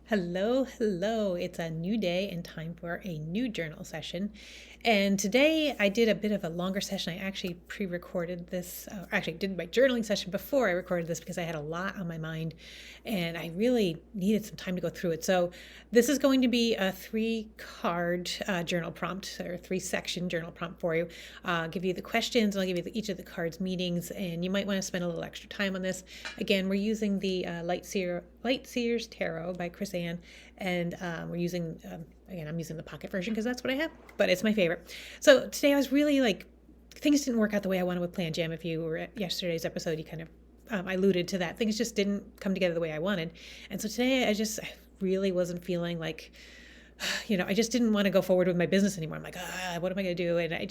Hello, hello. It's a new day and time for a new journal session. And today I did a bit of a longer session. I actually pre recorded this, actually did my journaling session before I recorded this because I had a lot on my mind and I really needed some time to go through it. So, this is going to be a three-card journal prompt or three-section journal prompt for you. I'll give you the questions, and I'll give you each of the cards' meanings, and you might want to spend a little extra time on this. Again, we're using the Lightseers Tarot by Chris Ann, and we're using, again, I'm using the pocket version because that's what I have, but it's my favorite. So today I was really like, things didn't work out the way I wanted with Plan Jam. If you were at yesterday's episode, you kind of alluded to that. Things just didn't come together the way I wanted. And so today I really wasn't feeling like, I just didn't want to go forward with my business anymore. I'm like, what am I going to do? And I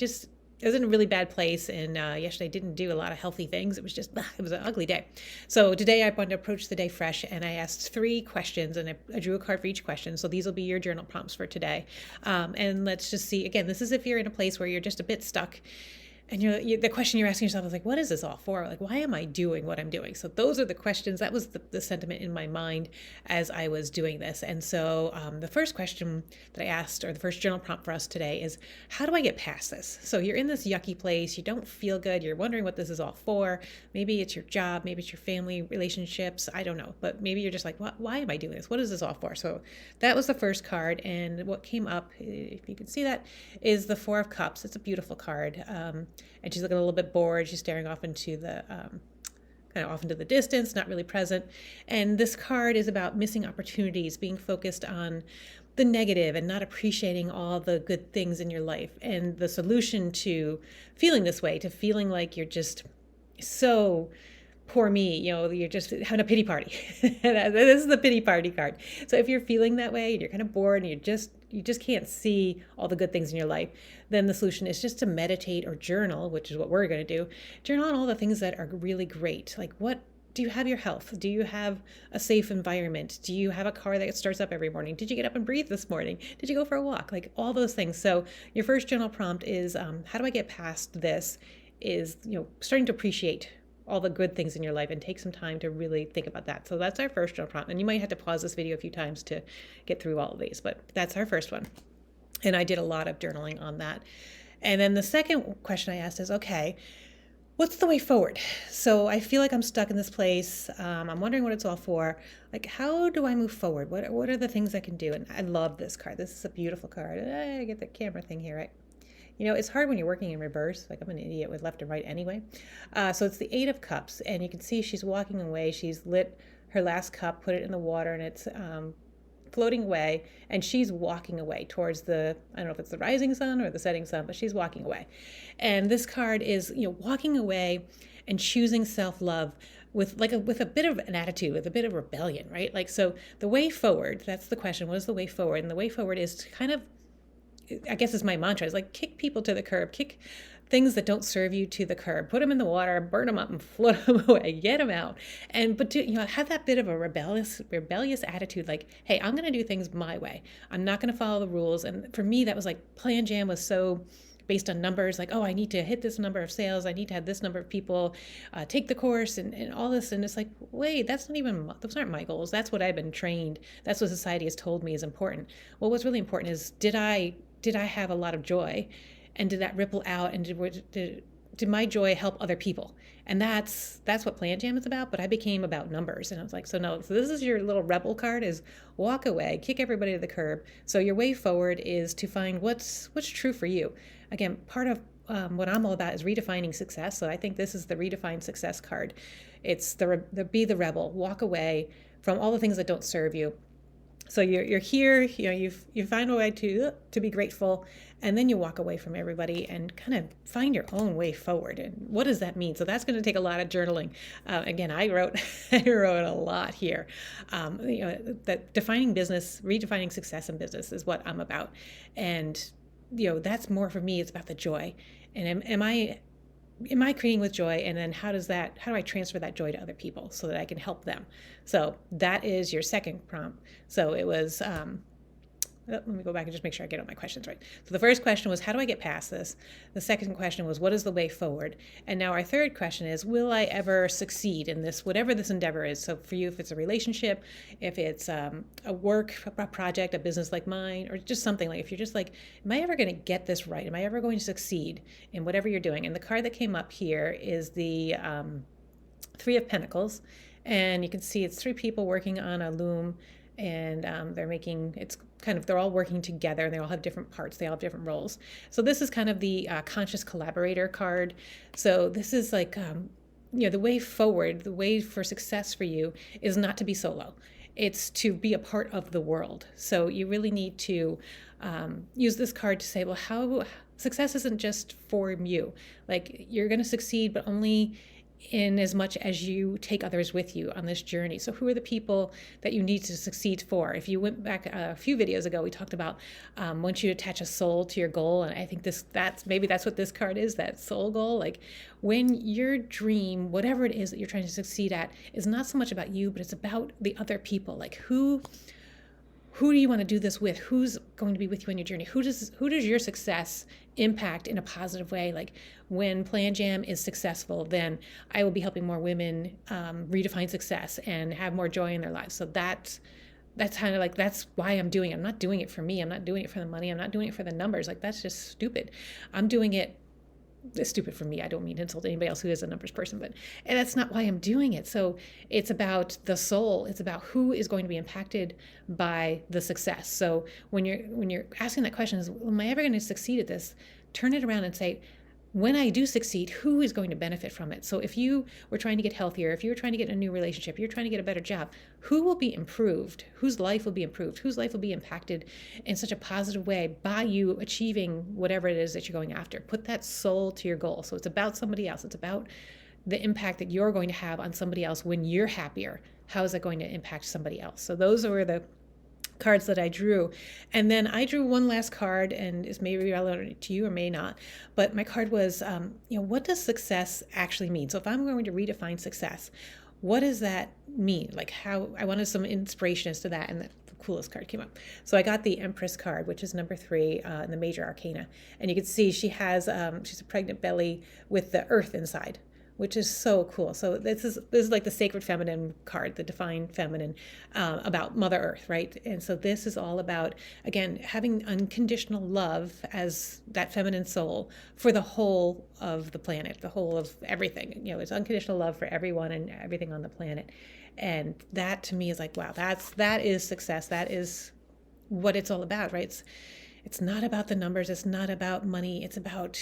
was in a really bad place, and yesterday I didn't do a lot of healthy things. It was an ugly day. So today I wanted to approach the day fresh, and I asked three questions, and I drew a card for each question. So these will be your journal prompts for today. And let's just see, again, this is if you're in a place where you're just a bit stuck and the question you're asking yourself is like, what is this all for? Like, why am I doing what I'm doing? So those are the questions. That was the sentiment in my mind as I was doing this. And so the first question that I asked, or the first journal prompt for us today, is how do I get past this? So you're in this yucky place. You don't feel good. You're wondering what this is all for. Maybe it's your job. Maybe it's your family relationships. I don't know. But maybe you're just like, why am I doing this? What is this all for? So that was the first card. And what came up, if you can see that, is the Four of Cups. It's a beautiful card. And she's looking a little bit bored. She's staring off into the kind of off into the distance, not really present. And this card is about missing opportunities, being focused on the negative and not appreciating all the good things in your life. And the solution to feeling this way, to feeling like you're just so poor me, you're just having a pity party. This is the pity party card. So if you're feeling that way and you're kind of bored and you just can't see all the good things in your life, then the solution is just to meditate or journal, which is what we're going to do. Journal on all the things that are really great. Like, what do you have? Your health? Do you have a safe environment? Do you have a car that starts up every morning? Did you get up and breathe this morning? Did you go for a walk? Like, all those things. So your first journal prompt is, how do I get past this? Is, starting to appreciate all the good things in your life and take some time to really think about that. So that's our first journal prompt. And you might have to pause this video a few times to get through all of these, but that's our first one. And I did a lot of journaling on that. And then the second question I asked is, okay, what's the way forward? So I feel like I'm stuck in this place. I'm wondering what it's all for. Like, how do I move forward? What are the things I can do? And I love this card. This is a beautiful card. I get the camera thing here, right? It's hard when you're working in reverse. Like, I'm an idiot with left and right anyway. So it's the Eight of Cups, and you can see she's walking away. She's lit her last cup, put it in the water, and it's floating away, and she's walking away towards I don't know if it's the rising sun or the setting sun, but she's walking away. And this card is, walking away and choosing self-love with a bit of an attitude, with a bit of rebellion, right? Like, so the way forward, that's the question. What is the way forward? And the way forward is to kind of, I guess is my mantra, is like, kick people to the curb, kick things that don't serve you to the curb, put them in the water, burn them up, and float them away, get them out. But to, have that bit of a rebellious attitude, like, hey, I'm going to do things my way. I'm not going to follow the rules. And for me, that was like, Plan Jam was so based on numbers, like, oh, I need to hit this number of sales, I need to have this number of people take the course, and all this. And it's like, wait, those aren't my goals. That's what I've been trained. That's what society has told me is important. Well, what's really important is, did I have a lot of joy, and did that ripple out, and did my joy help other people? And that's what Plan Jam is about. But I became about numbers, and I was like, so no. So this is your little rebel card: is walk away, kick everybody to the curb. So your way forward is to find what's true for you. Again, part of what I'm all about is redefining success. So I think this is the Redefine Success card. It's the be the rebel, walk away from all the things that don't serve you. So you're here, you find a way to be grateful, and then you walk away from everybody and kind of find your own way forward. And what does that mean? So that's going to take a lot of journaling. Again, I wrote a lot here. That defining business, redefining success in business is what I'm about. And that's more for me. It's about the joy. And am I creating with joy? And then how do I transfer that joy to other people so that I can help them? So that is your second prompt. So it was, let me go back and just make sure I get all my questions right. So the first question was, how do I get past this? The second question was, what is the way forward? And now our third question is, will I ever succeed in this, whatever this endeavor is? So for you, if it's a relationship, if it's a work a project, a business like mine, or just something like, if you're just like, am I ever going to get this right? Am I ever going to succeed in whatever you're doing? And the card that came up here is the Three of Pentacles. And you can see it's three people working on a loom, and they're all working together, and they all have different parts. They all have different roles. So this is kind of the conscious collaborator card. So this is like, the way forward, the way for success for you is not to be solo. It's to be a part of the world. So you really need to use this card to say, well, how success isn't just for you. Like, you're going to succeed, but only in as much as you take others with you on this journey. So who are the people that you need to succeed for? If you went back a few videos ago, we talked about once you attach a soul to your goal, and I think that's what this card is, that soul goal. Like, when your dream, whatever it is that you're trying to succeed at, is not so much about you, but it's about the other people. Like, who do you want to do this with? Who's going to be with you on your journey? Who does your success impact in a positive way? Like, when Plan Jam is successful, then I will be helping more women redefine success and have more joy in their lives. So that's kind of like, that's why I'm doing it. I'm not doing it for me. I'm not doing it for the money. I'm not doing it for the numbers. Like, that's just stupid. I'm doing it. It's stupid for me. I don't mean to insult anybody else who is a numbers person, and that's not why I'm doing it. So it's about the soul. It's about who is going to be impacted by the success. So when you're asking that question, am I ever going to succeed at this? Turn it around and say, when I do succeed, who is going to benefit from it? So if you were trying to get healthier, if you were trying to get a new relationship, you're trying to get a better job, who will be improved? Whose life will be improved? Whose life will be impacted in such a positive way by you achieving whatever it is that you're going after? Put that soul to your goal. So it's about somebody else. It's about the impact that you're going to have on somebody else when you're happier. How is that going to impact somebody else? So those are the cards that I drew. And then I drew one last card, and it's maybe relevant to you or may not, but my card was, what does success actually mean? So if I'm going to redefine success, what does that mean? Like, how I wanted some inspiration as to that, and the coolest card came up. So I got the Empress card, which is number 3 in the Major Arcana. And you can see she has, she's a pregnant belly with the earth inside, which is so cool. So this is like the sacred feminine card, the divine feminine, about Mother Earth, right? And so this is all about, again, having unconditional love as that feminine soul for the whole of the planet, the whole of everything. It's unconditional love for everyone and everything on the planet. And that to me is like, wow, that is success. That is what it's all about, right? It's not about the numbers. It's not about money. It's about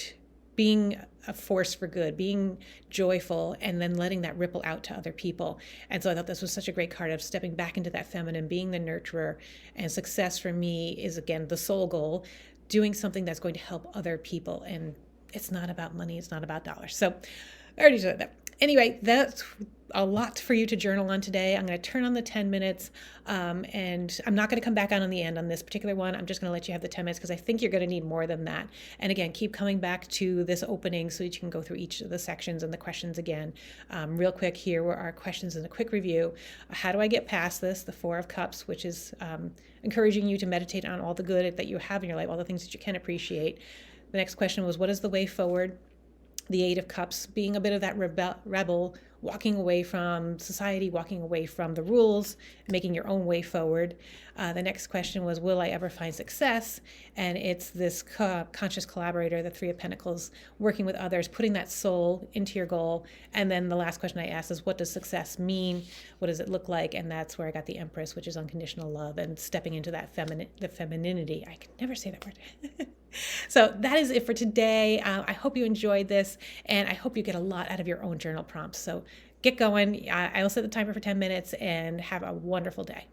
being a force for good, being joyful, and then letting that ripple out to other people. And so I thought this was such a great card of stepping back into that feminine, being the nurturer. And success for me is, again, the soul goal, doing something that's going to help other people. And it's not about money. It's not about dollars. So I already said that. Anyway, that's a lot for you to journal on today. I'm going to turn on the 10 minutes, and I'm not going to come back on the end on this particular one. I'm just going to let you have the 10 minutes because I think you're going to need more than that. And again, keep coming back to this opening so that you can go through each of the sections and the questions again. Real quick, here were our questions in a quick review. How do I get past this? The 4 of Cups, which is encouraging you to meditate on all the good that you have in your life, all the things that you can appreciate. The next question was, what is the way forward? The 8 of Cups, being a bit of that rebel, walking away from society, walking away from the rules, making your own way forward. The next question was, will I ever find success? And it's this conscious collaborator, the 3 of Pentacles, working with others, putting that soul into your goal. And then the last question I asked is, what does success mean? What does it look like? And that's where I got the Empress, which is unconditional love and stepping into that the femininity. I could never say that word. So that is it for today. I hope you enjoyed this, and I hope you get a lot out of your own journal prompts. So get going. I will set the timer for 10 minutes, and have a wonderful day.